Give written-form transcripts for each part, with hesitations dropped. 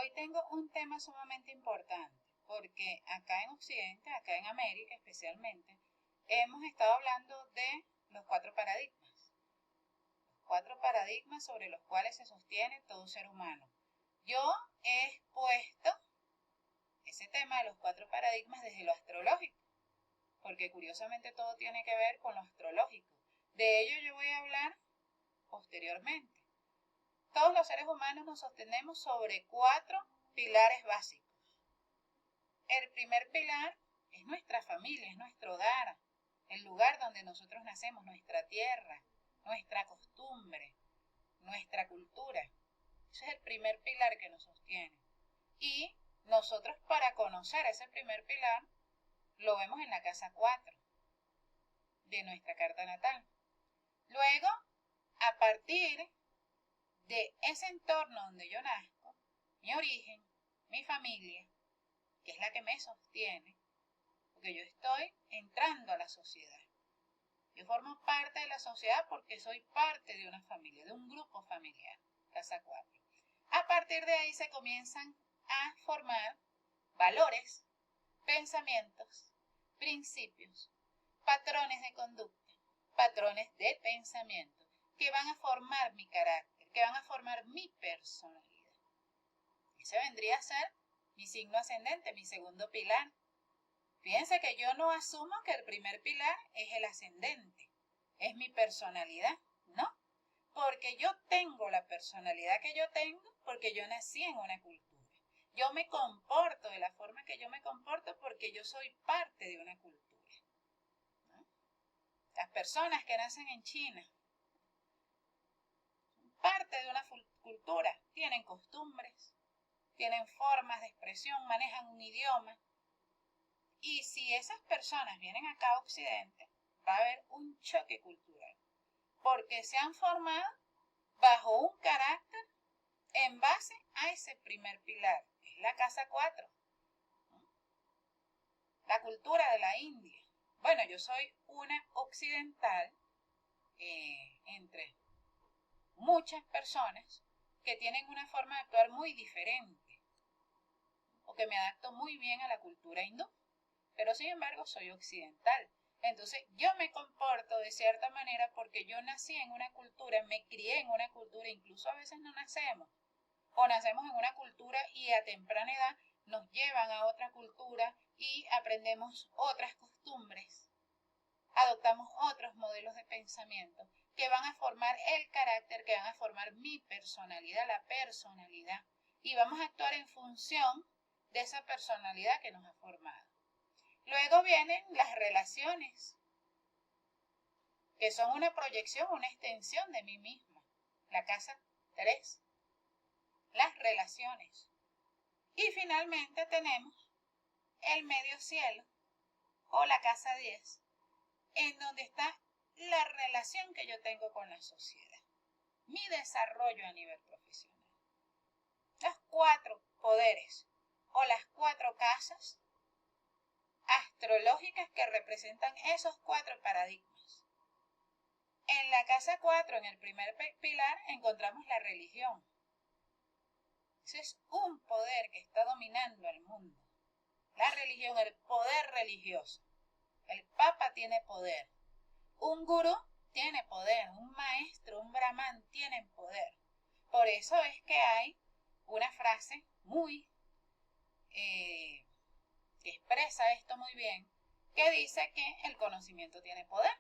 Hoy tengo un tema sumamente importante porque acá en Occidente, acá en América especialmente, hemos estado hablando de los cuatro paradigmas. Los cuatro paradigmas sobre los cuales se sostiene todo ser humano. Yo he expuesto ese tema de los cuatro paradigmas desde lo astrológico, porque curiosamente todo tiene que ver con lo astrológico. De ello yo voy a hablar posteriormente. Todos los seres humanos nos sostenemos sobre cuatro pilares básicos. El primer pilar es nuestra familia, es nuestro hogar, el lugar donde nosotros nacemos, nuestra tierra, nuestra costumbre, nuestra cultura. Ese es el primer pilar que nos sostiene. Y nosotros, para conocer ese primer pilar, lo vemos en la casa 4 de nuestra carta natal. Luego, a partir de ese entorno donde yo nazco, mi origen, mi familia, que es la que me sostiene, porque yo estoy entrando a la sociedad. Yo formo parte de la sociedad porque soy parte de una familia, de un grupo familiar, casa 4. A partir de ahí se comienzan a formar valores, pensamientos, principios, patrones de conducta, patrones de pensamiento, que van a formar mi carácter, que van a formar mi personalidad. Ese vendría a ser mi signo ascendente, mi segundo pilar. Fíjense que yo no asumo que el primer pilar es el ascendente, es mi personalidad, ¿no? Porque yo tengo la personalidad que yo tengo porque yo nací en una cultura. Yo me comporto de la forma que yo me comporto porque yo soy parte de una cultura, ¿no? Las personas que nacen en China son parte de una cultura, tienen costumbres, tienen formas de expresión, manejan un idioma. Y si esas personas vienen acá a Occidente, va a haber un choque cultural, porque se han formado bajo un carácter en base a ese primer pilar, que es la casa 4, ¿no? La cultura de la India. Bueno, yo soy una occidental entre muchas personas que tienen una forma de actuar muy diferente, o que me adapto muy bien a la cultura hindú. Pero sin embargo soy occidental. Entonces yo me comporto de cierta manera porque yo nací en una cultura, me crié en una cultura, incluso a veces no nacemos. O nacemos en una cultura y a temprana edad nos llevan a otra cultura y aprendemos otras costumbres. Adoptamos otros modelos de pensamiento que van a formar el carácter, que van a formar mi personalidad, la personalidad. Y vamos a actuar en función de esa personalidad que nos ha formado. Luego vienen las relaciones, que son una proyección, una extensión de mí misma. La casa 3. Las relaciones. Y finalmente tenemos el medio cielo, o la casa 10, en donde está la relación que yo tengo con la sociedad. Mi desarrollo a nivel profesional. Los cuatro poderes, o las cuatro casas astrológicas que representan esos cuatro paradigmas. En la casa 4, en el primer pilar, encontramos la religión. Ese es un poder que está dominando el mundo. La religión, el poder religioso. El Papa tiene poder. Un gurú tiene poder. Un maestro, un brahman tienen poder. Por eso es que hay una frase muy que expresa esto muy bien, que dice que el conocimiento tiene poder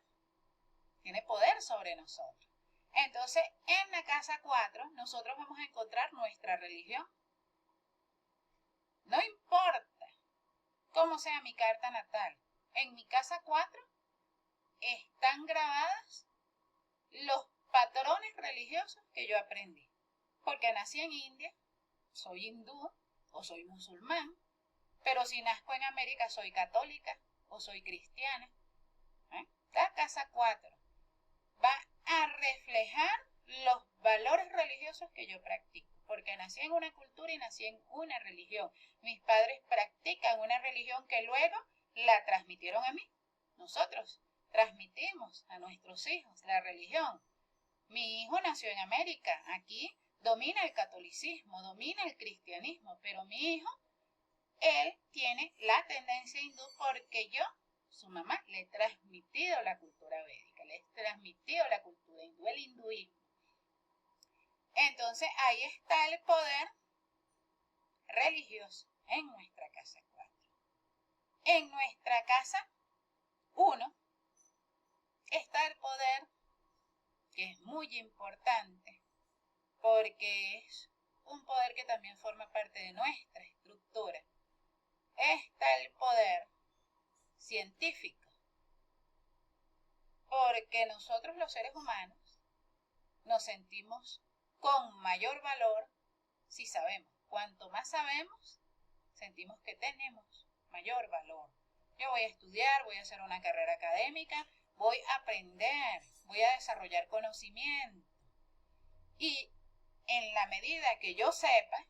sobre nosotros. Entonces, en la casa 4, nosotros vamos a encontrar nuestra religión. No importa cómo sea mi carta natal, en mi casa 4 están grabadas los patrones religiosos que yo aprendí. Porque nací en India, soy hindú o soy musulmán, pero si nazco en América soy católica o soy cristiana. La casa 4 va a reflejar los valores religiosos que yo practico, porque nací en una cultura y nací en una religión. Mis padres practican una religión que luego la transmitieron a mí. Nosotros transmitimos a nuestros hijos la religión. Mi hijo nació en América, aquí domina el catolicismo, domina el cristianismo. hinduismo, pero mi hijo, él tiene la tendencia hindú porque yo, su mamá, le he transmitido la cultura védica, le he transmitido la cultura hindú, el hinduismo. Entonces ahí está el poder religioso en nuestra casa 4. En nuestra casa 1 está el poder, que es muy importante, porque es un poder que también forma parte de nuestra estructura. Está el poder científico, porque nosotros los seres humanos nos sentimos con mayor valor si sabemos. Cuanto más sabemos, sentimos que tenemos mayor valor. Yo voy a estudiar, voy a hacer una carrera académica, voy a aprender, voy a desarrollar conocimiento. Y en la medida que yo sepa,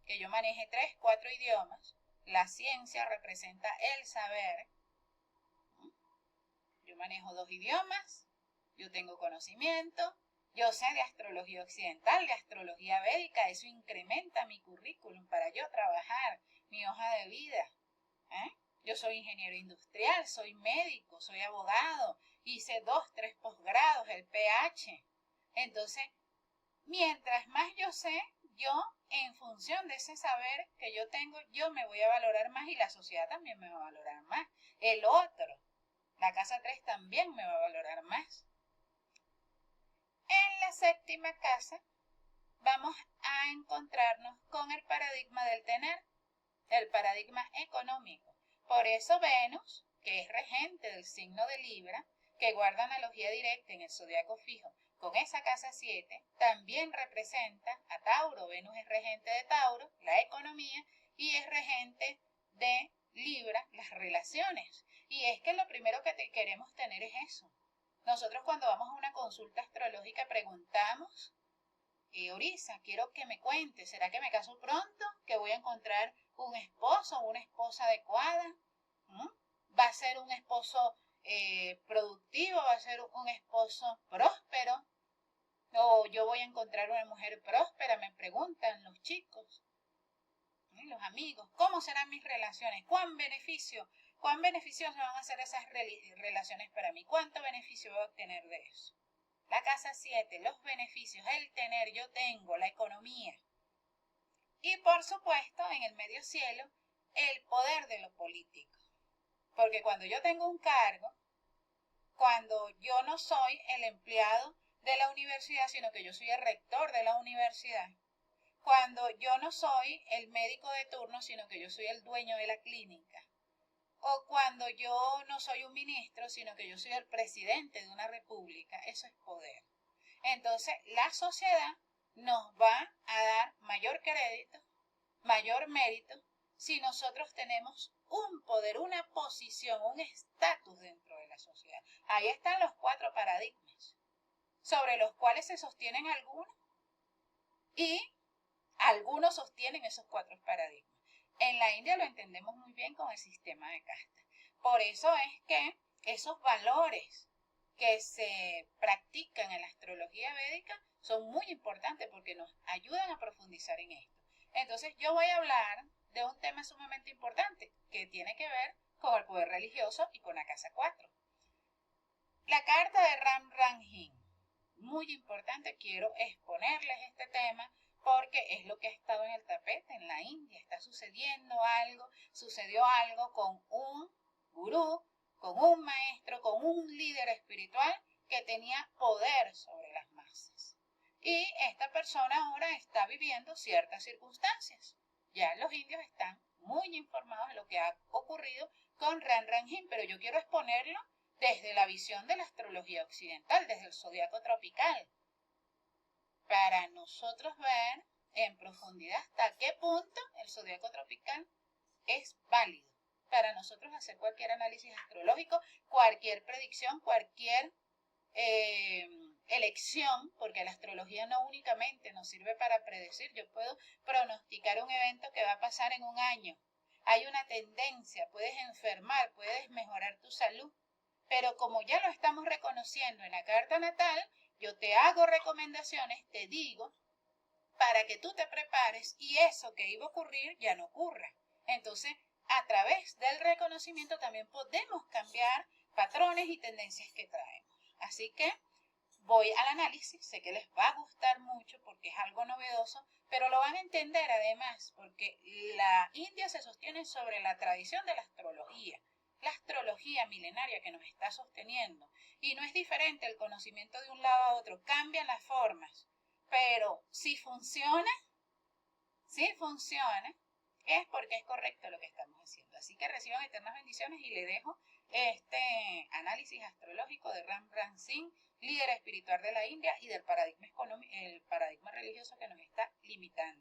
que yo maneje 3, 4 idiomas, la ciencia representa el saber. Yo manejo 2 idiomas, yo tengo conocimiento, yo sé de astrología occidental, de astrología védica, eso incrementa mi currículum para yo trabajar, mi hoja de vida. Yo soy ingeniero industrial, soy médico, soy abogado, hice 2, 3 posgrados, el PH. Entonces, mientras más yo sé, yo en función de ese saber que yo tengo, yo me voy a valorar más y la sociedad también me va a valorar más. El otro, la casa 3 también me va a valorar más. En la séptima casa vamos a encontrarnos con el paradigma del tener, el paradigma económico. Por eso Venus, que es regente del signo de Libra, que guarda analogía directa en el zodiaco fijo con esa casa 7, también representa a Tauro. Venus es regente de Tauro, la economía, y es regente de Libra, las relaciones. Y es que lo primero que queremos tener es eso. Nosotros cuando vamos a una consulta astrológica preguntamos, Orisa, quiero que me cuente, ¿será que me caso pronto? ¿Que voy a encontrar un esposo o una esposa adecuada? ¿Va a ser un esposo productivo? ¿Va a ser un esposo próspero? ¿O yo voy a encontrar una mujer próspera? Me preguntan los chicos, los amigos. ¿Cómo serán mis relaciones? ¿Cuán beneficiosas van a ser esas relaciones para mí? ¿Cuánto beneficio voy a obtener de eso? La casa 7, los beneficios, el tener, yo tengo, la economía. Y por supuesto, en el medio cielo, el poder de lo político. Porque cuando yo tengo un cargo, cuando yo no soy el empleado de la universidad, sino que yo soy el rector de la universidad, cuando yo no soy el médico de turno, sino que yo soy el dueño de la clínica, o cuando yo no soy un ministro, sino que yo soy el presidente de una república, eso es poder. Entonces, la sociedad nos va a dar mayor crédito, mayor mérito, si nosotros tenemos un poder, una posición, un estatus dentro de la sociedad. Ahí están los 4 paradigmas, sobre los cuales se sostienen algunos y algunos sostienen esos 4 paradigmas. En la India lo entendemos muy bien con el sistema de casta. Por eso es que esos valores que se practican en la astrología védica son muy importantes porque nos ayudan a profundizar en esto. Entonces yo voy a hablar de un tema sumamente importante que tiene que ver con el poder religioso y con la casa 4. La carta de Ram Ranjin, muy importante, quiero exponerles este tema porque es lo que ha estado en el tapete en la India. Está sucedió algo con un gurú, con un maestro, con un líder espiritual que tenía poder sobre las masas. Y esta persona ahora está viviendo ciertas circunstancias. Ya los indios están muy informados de lo que ha ocurrido con Ram Ranjin, pero yo quiero exponerlo desde la visión de la astrología occidental, desde el zodiaco tropical, para nosotros ver en profundidad hasta qué punto el zodiaco tropical es válido para nosotros hacer cualquier análisis astrológico, cualquier predicción, cualquier elección, porque la astrología no únicamente nos sirve para predecir. Yo puedo pronosticar un evento que va a pasar en un año. Hay una tendencia, puedes enfermar, puedes mejorar tu salud, pero como ya lo estamos reconociendo en la carta natal, yo te hago recomendaciones, te digo para que tú te prepares y eso que iba a ocurrir ya no ocurra. Entonces, a través del reconocimiento también podemos cambiar patrones y tendencias que traemos. Así que voy al análisis, sé que les va a gustar mucho porque es algo novedoso, pero lo van a entender además porque la India se sostiene sobre la tradición de la astrología milenaria que nos está sosteniendo. Y no es diferente el conocimiento de un lado a otro, cambian las formas, pero si funciona, es porque es correcto lo que estamos haciendo. Así que reciban eternas bendiciones y le dejo este análisis astrológico de Ram Singh, líder espiritual de la India y del paradigma religioso que nos está limitando.